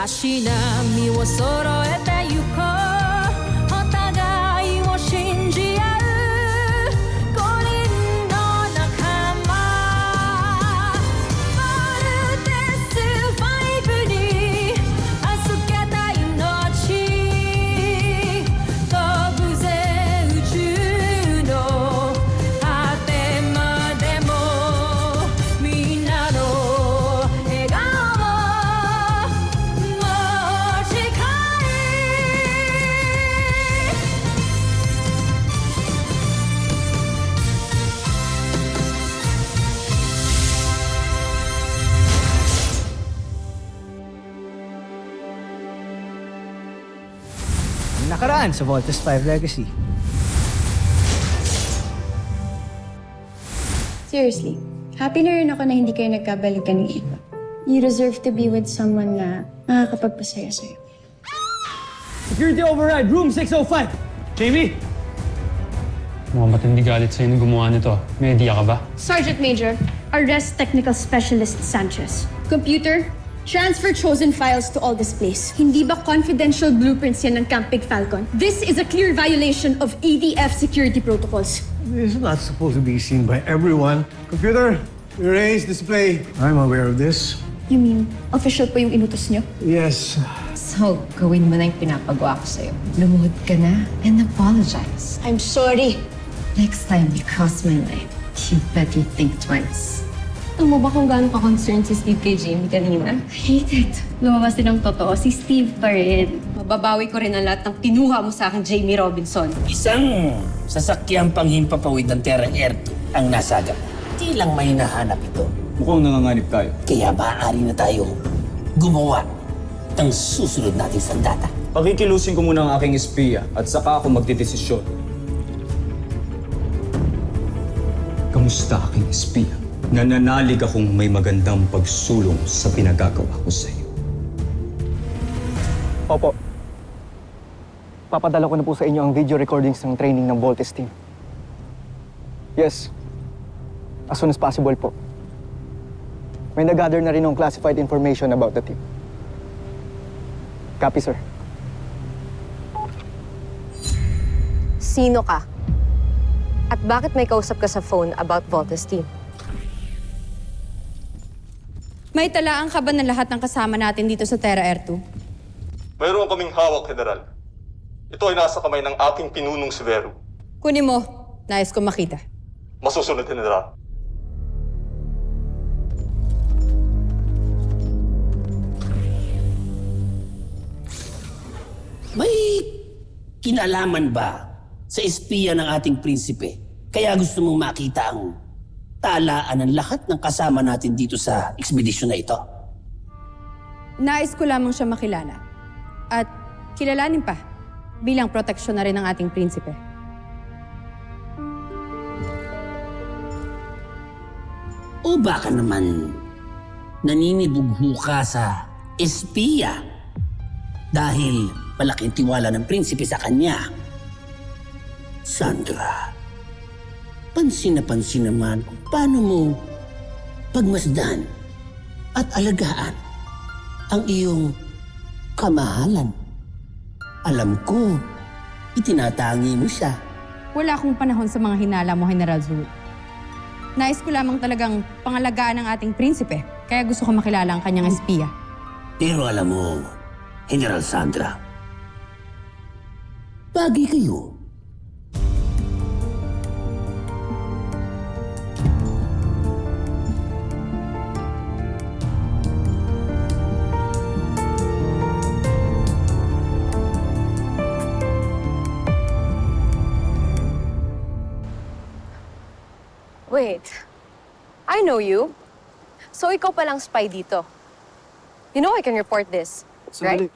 足並みを揃えてゆこうお互いを信じ合う五人の仲間ボルテス5に預けた命飛ぶぜ宇宙の果てまでもみんなの笑顔持ち帰Nakaraan sa Voltes 5 Legacy. Seriously, happy na rin ako na hindi kayo nagkabalikan ng iba. You deserve to be with someone na makakapagpasaya sa'yo. Security override, room 605. Jamie? Mukhang matindi galit sa'yo nung gumawa nito. May idea ka ba? Sergeant Major, arrest Technical Specialist Sanchez. Computer, transfer chosen files to all displays. Hindi ba confidential blueprints yan ng Camp Big Falcon? This is a clear violation of ADF security protocols. This is not supposed to be seen by everyone. Computer, erase display. I'm aware of this. You mean, official po yung inutos nyo? Yes. So, gawin mo na yung pinapagawa ko sa'yo. Lumuhod ka na and apologize. I'm sorry. Next time you cross my line, you better think twice. Alam mo ba kung gaano ka-concerned si Steve kay Jamie kanina? I hate it. Lumabas din ang totoo, si Steve pa rin. Mababawi ko rin ang lahat ng kinuha mo sa akin, Jamie Robinson. Isang sasakyang panghimpapawid ng Terra Air 2 ang nasaga. Di lang may nahanap ito. Mukhang nanganganib tayo. Kaya maaari na tayo gumawa ng susunod nating sandata. Pakikilusin ko muna ang aking espiya at saka ako magdidesisyon. Kamusta aking espiya? Nananalig akong may magandang pagsulong sa pinagagawa ko sa iyo. Opo. Papadala ko na po sa inyo ang video recordings ng training ng Voltes team. Yes. As soon as possible po. May nag-gather na rin ng classified information about the team. Copy, sir. Sino ka? At bakit may kausap ka sa phone about Voltes team? May talaan ka ba ng lahat ng kasama natin dito sa Terra Air 2? Mayroon kaming hawak, General. Ito ay nasa kamay ng aking pinunong si Vero. Kunin mo. Nais ko makita. Masusunod, General. May kinalaman ba sa espiya ng ating prinsipe? Kaya gusto mong makita ang talaan ng lahat ng kasama natin dito sa ekspedisyon na ito? Nais ko lamang siya makilala. At kilalanin pa bilang proteksyon na rin ng ating prinsipe. O baka naman naninibugho ka sa espiya dahil malaking tiwala ng prinsipe sa kanya? Sandra, pansin naman kung paano mo pagmasdan at alagaan ang iyong kamahalan. Alam ko, itinatangi mo siya. Wala akong panahon sa mga hinala mo, General Zul. Nais ko lamang talagang pangalagaan ng ating prinsipe, kaya gusto ko makilala ang kanyang espiya. Pero alam mo, General Sandra, bagay kayo. Wait, I know you. So ikaw palang spy dito. You know I can report this, right?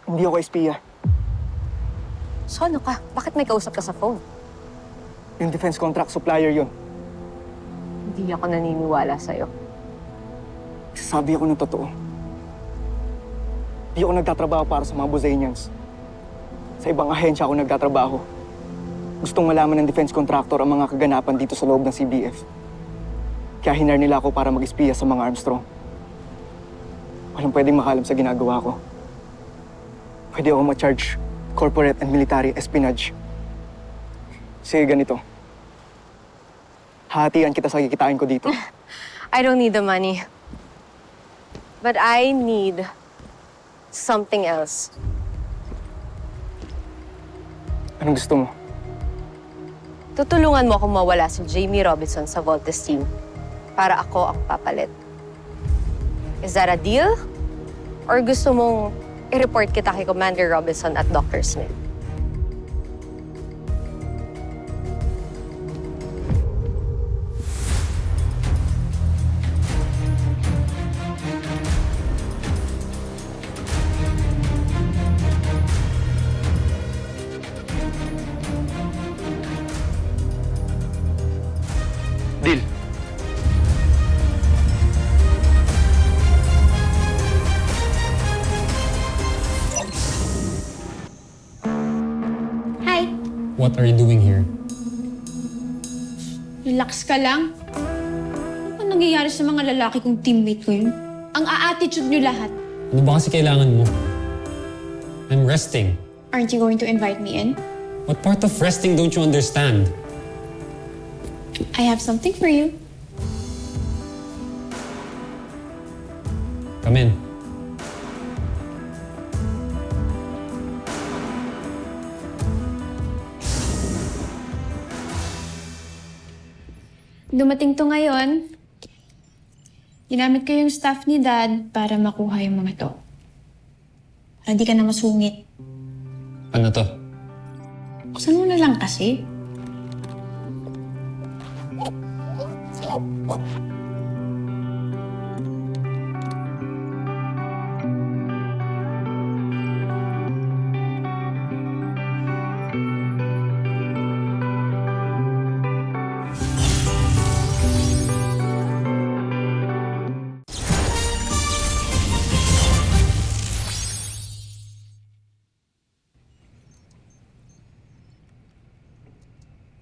Hindi ako espiya. So ano ka? Bakit may kausap ka sa phone? Yung defense contract supplier yun. Hindi ako naniniwala sa'yo. Sabi ako ng totoo. Hindi ako nagtatrabaho para sa mga Buzanians. Sa ibang ahensya ako nagtatrabaho. Gustong malaman ng defense contractor ang mga kaganapan dito sa loob ng CBF. Kaya hinar nila ako para mag-espiya sa mga Armstrong. Walang pwedeng makalam sa ginagawa ko. Pwede ako ma-charge corporate and military espionage. Sige, ganito. Hatian kita sa kikitain ko dito. I don't need the money. But I need something else. Anong gusto mo? Tutulungan mo akong mawala si Jamie Robinson sa Voltes team para ako ang papalit. Is that a deal? Or gusto mong i-report kita kay Commander Robinson at Dr. Smith? Deal. Hi! What are you doing here? Relax ka lang. Ano nangyayari sa mga lalaki kong teammate ko yun? Ang a-attitude nyo lahat. Ano ba kasi kailangan mo? I'm resting. Aren't you going to invite me in? What part of resting don't you understand? I have something for you. Come in. Dumating to ngayon. Ginamit ko yung staff ni Dad para makuha yung mga to. Para di ka na masungit. Ano to? Buksan mo na lang kasi.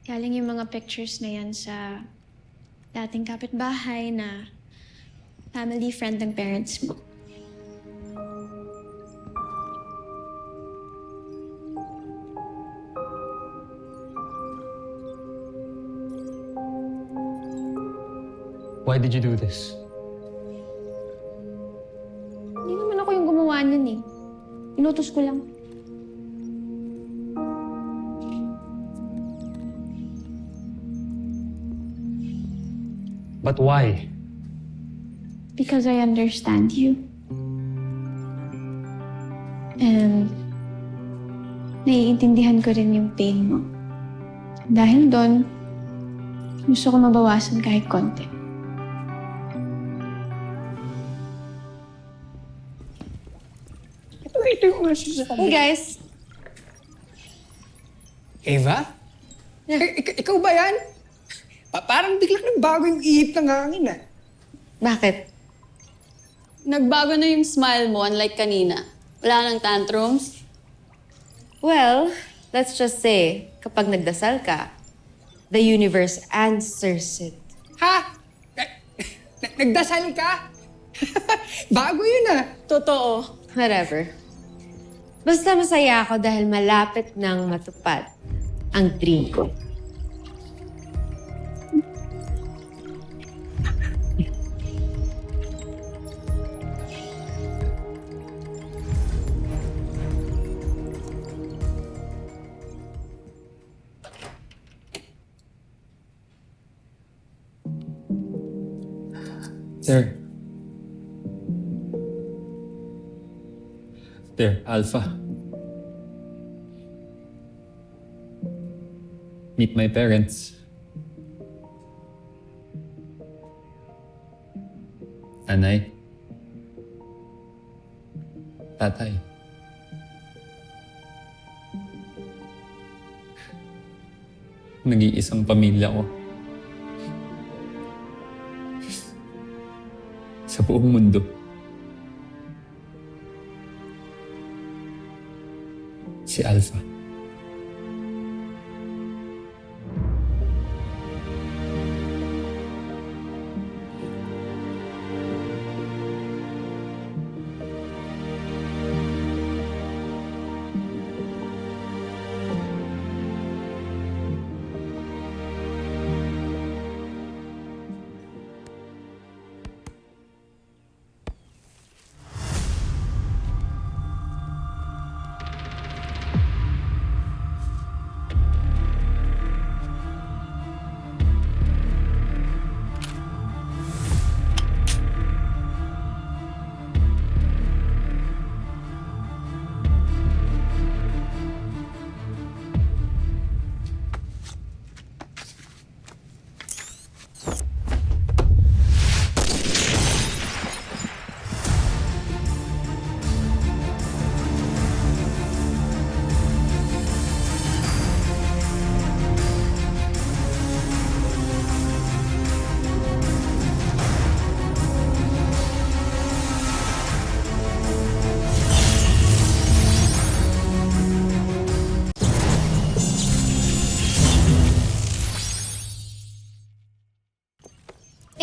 Galing yung mga pictures na yan sa dating kapitbahay na family friend ng parents mo. Why did you do this? Hindi naman ako yung gumawa nun eh. Inutos ko lang. But why? Because I understand you. And naiintindihan ko rin yung pain mo. Dahil doon, gusto ko mabawasan kahit konti. Hey guys! Eva? Ikaw ba yan? Parang biglang nagbago yung ihip ng hangin ah. Bakit? Nagbago na yung smile mo, unlike kanina. Wala nang tantrums. Well, let's just say, kapag nagdasal ka, the universe answers it. Ha? Nagdasal ka? Bago yun ah. Totoo. Whatever. Basta masaya ako dahil malapit nang matupad ang dream ko. Sir. There, Alpha. Meet my parents. Nanay. Tatay. Nag-iisang pamilya ko. Sa buong mundo. Si Alpha.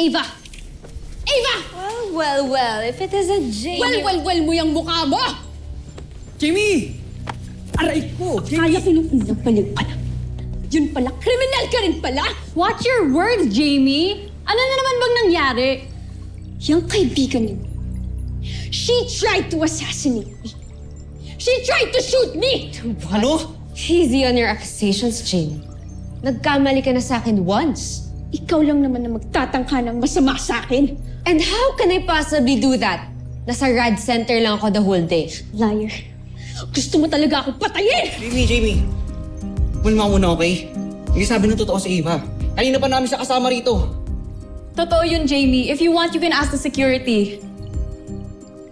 Ava! Ava! Well, if it isn't Jamie... Well mo yung mukha mo! Jamie! Aray ko! Kaya kinukulang pala pala. Yun pala, kriminal ka rin pala! Watch your words, Jamie! Ano na naman bang nangyari? Yung kaibigan niyo, she tried to assassinate me. She tried to shoot me! Ano? Easy on your accusations, Jamie. Nagkamali ka na sa akin once. Ikaw lang naman na magtatangka ng masama sa akin. And how can I possibly do that? Nasa rad center lang ako the whole day. Liar. Gusto mo talaga akong patayin! Jamie. Mulma muna, okay? Hindi sabi ng totoo si Eva. Kanina pa namin siya kasama rito. Totoo yun, Jamie. If you want, you can ask the security.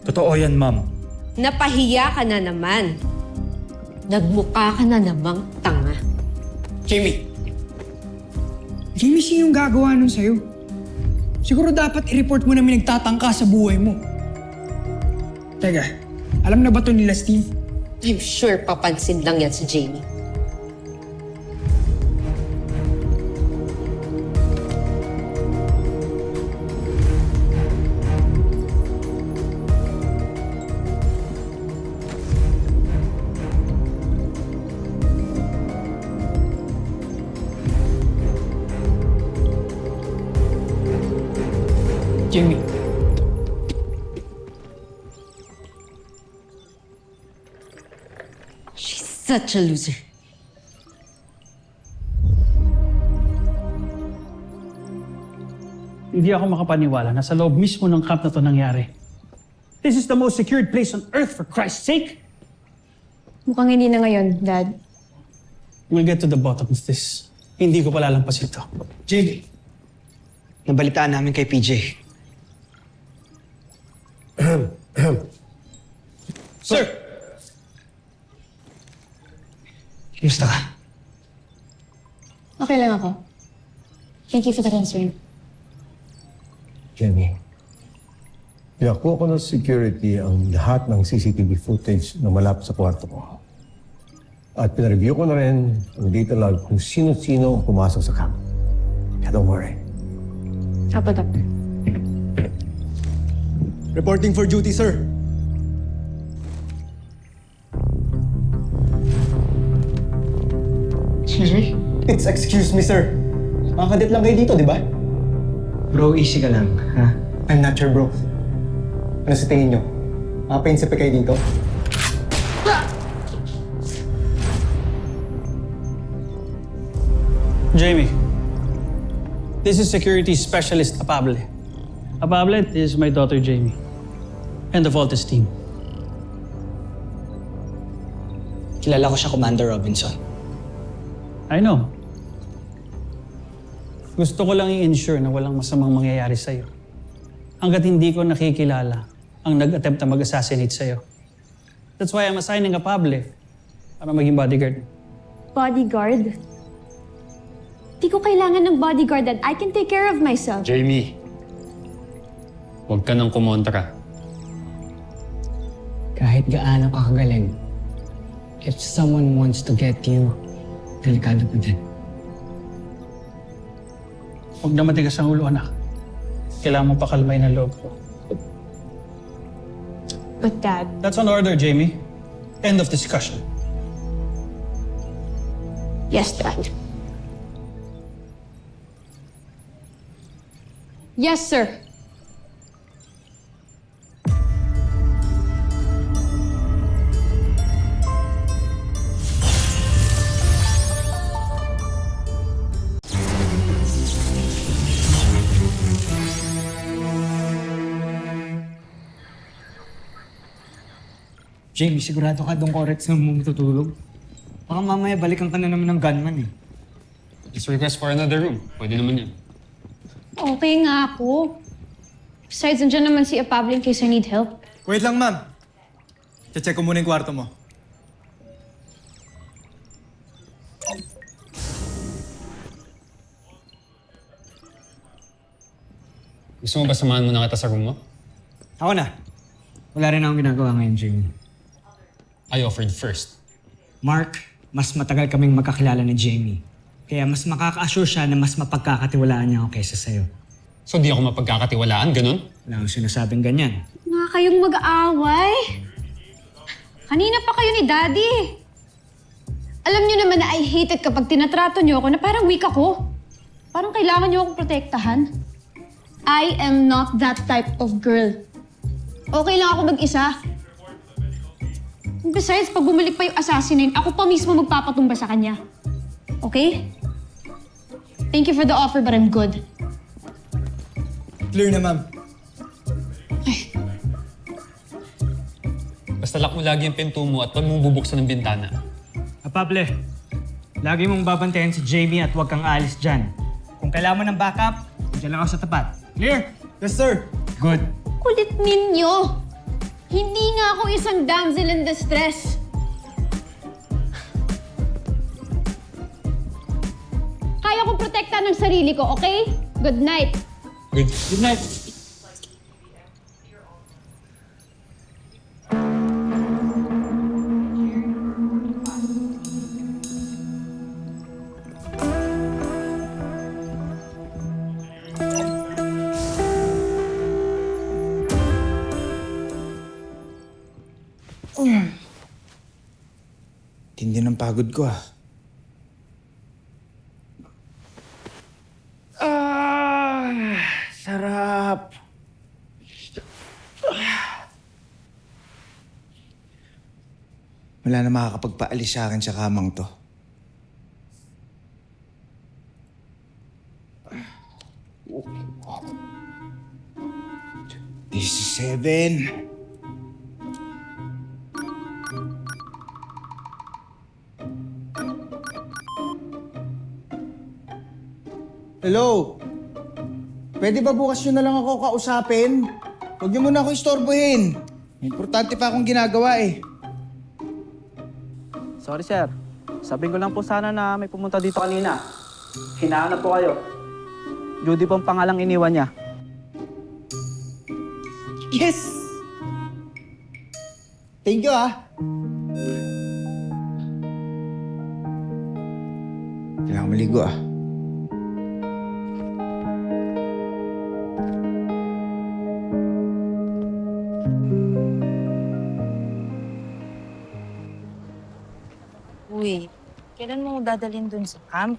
Totoo yan, ma'am. Napahiya ka na naman. Nagmukha ka na namang tanga. Jamie, sino yung gagawa nun sa'yo? Siguro dapat i-report mo na may nagtatangka sa buhay mo. Teka, alam na ba to nila Steve? I'm sure papansin lang yan si Jamie. Jamie. She's such a loser. Hindi ako makapaniwala na sa loob mismo ng camp na to nangyari. This is the most secured place on earth, for Christ's sake! Mukhang hindi na ngayon, Dad. We'll get to the bottom of this. Hindi ko palalampasin to. Jamie, nabalitaan namin kay PJ. Sir! Kumusta ka? Okay lang ako. Thank you for the concern. Jenny, pinakuha ko ng security ang lahat ng CCTV footage na malapit sa kwarto ko. At pinareview ko na rin ang data log kung sino-sino ang pumasok sa camp. Kaya don't worry. Apo, Doctor. Reporting for duty, sir. Excuse me? It's excuse me, sir. Mga kadit lang kayo dito, di ba? Bro, easy ka lang, ha? I'm not sure, bro. Ano sa tingin nyo? Mga prinsipe kayo dito? Jamie, this is Security Specialist Apable. Apable is my daughter, Jamie. And the Voltes team. Kilala ko siya, Commander Robinson. I know. Gusto ko lang i-ensure na walang masamang mangyayari sa'yo. Hanggat hindi ko nakikilala ang nag-attempt na mag-assassinate sa'yo. That's why I'm assigning a Pable para maging bodyguard. Bodyguard? Di ko kailangan ng bodyguard, Dad. I can take care of myself. Jamie, huwag ka nang kumontra. Kahit gaano ka kagaling, if someone wants to get you, delikado pa din. Huwag na matigas ang ulo, anak. Kailangan mo pakalmay ng loob ko. But Dad... That's an order, Jamie. End of discussion. Yes, Dad. Yes, sir. Jamie, sigurado ka doon correct sa mo matutulog? Baka mamaya balikan ka na naman ng gunman eh. Just request for another room. Pwede naman yan. Okay nga ako. Besides, nandiyan naman si Apable in case I need help. Wait lang, ma'am. Check ko muna yung kwarto mo. Gusto mo ba samahan mo na kita sa room mo? Ako na. Wala rin akong ginagawa ngayon, Jamie. I offered first. Mark, mas matagal kaming magkakilala ni Jamie. Kaya mas makaka-assure siya na mas mapagkakatiwalaan niya ako kaysa sa'yo. So di ako mapagkakatiwalaan, ganun? Wala akong sinasabing ganyan. Nga kayong mag-aaway. Kanina pa kayo ni Daddy. Alam niyo naman na I hate it kapag tinatrato niyo ako na parang weak ako. Parang kailangan niyo akong protektahan. I am not that type of girl. Okay lang ako mag-isa. Besides, pag bumalik pa yung assassinate, ako pa mismo magpapatumba sa kanya. Okay? Thank you for the offer, but I'm good. Clear na, ma'am. Basta lock mo lagi yung pinto mo at huwag mong bubuksan ng bintana. Pable, lagi mong babantayan si Jamie at huwag kang alis dyan. Kung kailangan mo ng backup, dyan lang ako sa tapat. Clear? Yes, sir. Good. Kulit ninyo! Hindi nga ako isang damsel in distress. Kaya kong protektahan ng sarili ko, okay? Good night. Good night. Tindi ng pagod ko, ah. Sarap. Wala na makakapagpaalis sa akin sa kamang to. This is 7. Hello? Pwede ba bukas nyo na lang ako kausapin? Huwag niyo muna ako istorbohin. May importante pa akong ginagawa eh. Sorry, sir. Sabihin ko lang po sana na may pumunta dito kanina. Hinahanap po kayo. Judy pong pangalang iniwan niya. Yes! Thank you, ah. Kailangan maligo, ah. Uy, kailan mo dadalhin dun sa camp?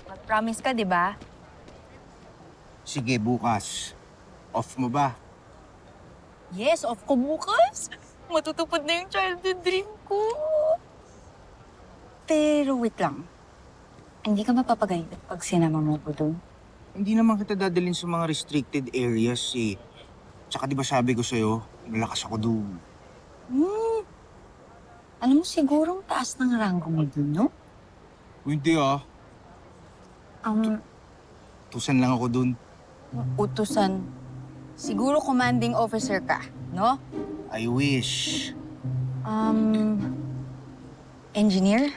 Mag-promise ka, di ba? Sige, bukas. Off mo ba? Yes, off ko bukas. Matutupad na yung childhood dream ko. Pero wait lang. Hindi ka mapapagayad pag sinama mo ko dun? Hindi naman kita dadalhin sa mga restricted areas eh. Tsaka di ba sabi ko sa'yo, malakas ako doon. Alam mo, sigurong taas ng ranggo mo dun, no? Hindi ah. Tusan lang ako doon. Utusan. Siguro commanding officer ka, no? I wish. Engineer?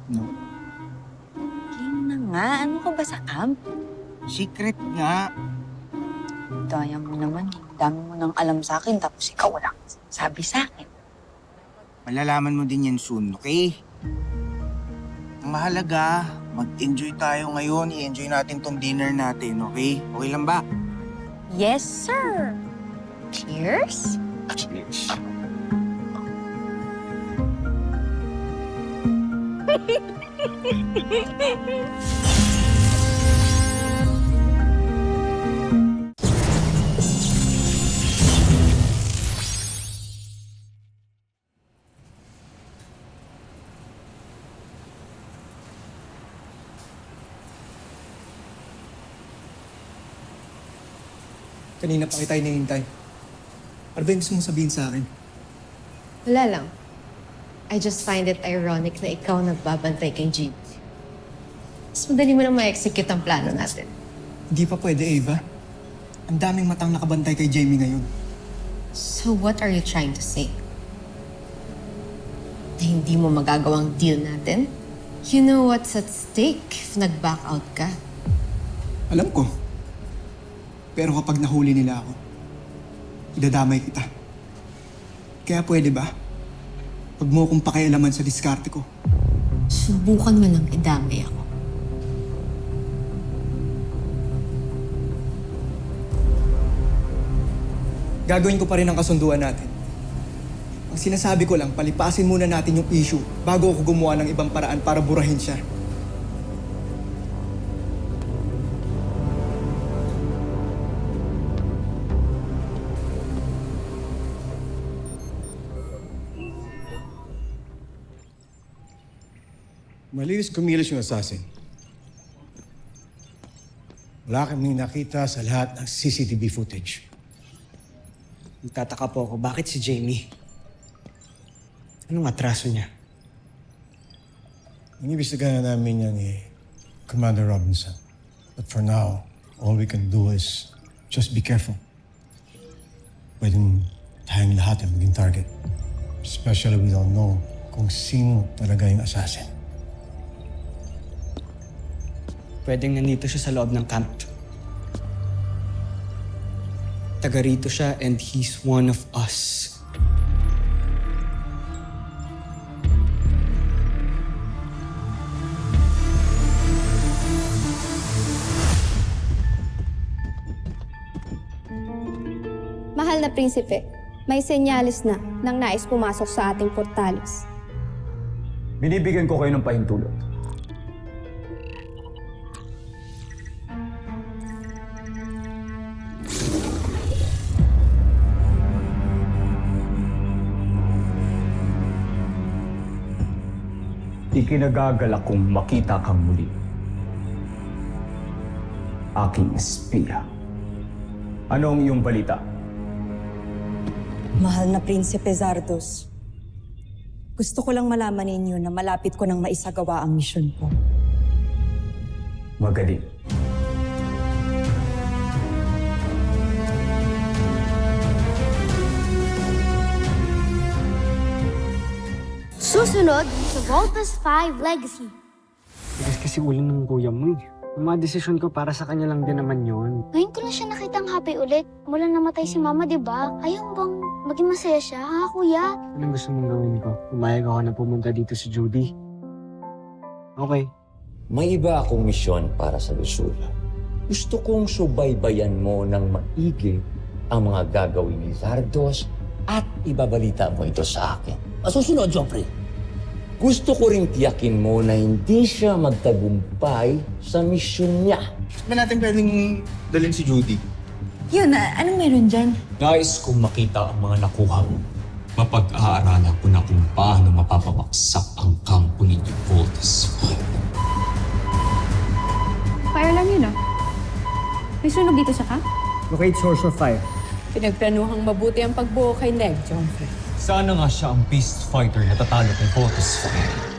No. Game na nga. Ano ka ba sa camp? Secret nga. Daya mo naman. Dami mo nang alam sa akin, tapos ikaw walang sabi sa akin. Malalaman mo din yan soon, okay? Ang mahalaga, mag-enjoy tayo ngayon. I-enjoy natin tong dinner natin, okay? Okay lang ba? Yes, sir. Cheers? Cheers. Kanina pa kita hinihintay. Ano ba yung gusto mong sabihin sa akin? Wala lang. I just find it ironic na ikaw nagbabantay kay Jeep. Mas madali mo lang ma-execute ang plano natin. Hindi pa pwede, Ava. Ang daming matang nakabantay kay Jamie ngayon. So what are you trying to say? Na hindi mo magagawang deal natin? You know what's at stake if nag-back out ka? Alam ko. Pero kapag nahuli nila ako, idadamay kita. Kaya pwede ba? Huwag mo akong pakialaman sa diskarte ko. Subukan mo lang idamay ako. Gagawin ko pa rin ang kasunduan natin. Ang sinasabi ko lang, palipasin muna natin yung issue bago ako gumawa ng ibang paraan para burahin siya. Malinis kumilos yung assassin. Wala kaming nakita sa lahat ng CCTV footage. Nagtataka po ako, bakit si Jamie? Anong atraso niya? Inibestigahan namin yan ni Commander Robinson. But for now, all we can do is just be careful. Pwedeng tayong lahat ang maging target. Especially we don't know kung sino talaga yung assassin. Pwedeng nandito siya sa loob ng camp. Taga rito siya and he's one of us. Mahal na prinsipe, may senyalis na nang nais pumasok sa ating portales. Binibigyan ko kayo ng pahintulot. Ikinagagalak kong makita kang muli. Aking espiya. Ano ang iyong balita? Mahal na Prinsipe Zardos, gusto ko lang malaman ninyo na malapit ko nang maisagawa ang misyon ko. Magaling. Susunod sa Voltes 5 Legacy. Bigas kasi ulo ng kuya mo eh. Ang mga desisyon ko para sa kanya lang din naman yun. Ngayon ko lang siya nakitang happy ulit. Mula namatay si Mama, di ba? Ayaw bang maging masaya siya, ha, Kuya? Anong gusto mong gawin ko? Pumayag ako na pumunta dito si Judy. Okay. May iba akong misyon para sa Lusula. Gusto kong subaybayan mo ng maigi ang mga gagawin ni Zardos at ibabalita mo ito sa akin. Masusunod, Joffrey. Gusto ko ring tiyakin mo na hindi siya magtagumpay sa misyon niya. Ba natin pwedeng dalhin si Judy? Yun, anong meron dyan? Nais kong makita ang mga nakuha mo. Mapag-aaralan ko na kung paano mapapabaksak ang kampo ninyo, Voltes 5. Fire lang yun, ah. May sunog dito sa camp? Locate source of fire. Pinagplanuhang mabuti ang pagbuo kay Neg, Joffrey. Sana nga siya ang beast fighter na tatalo kay Voltes 5.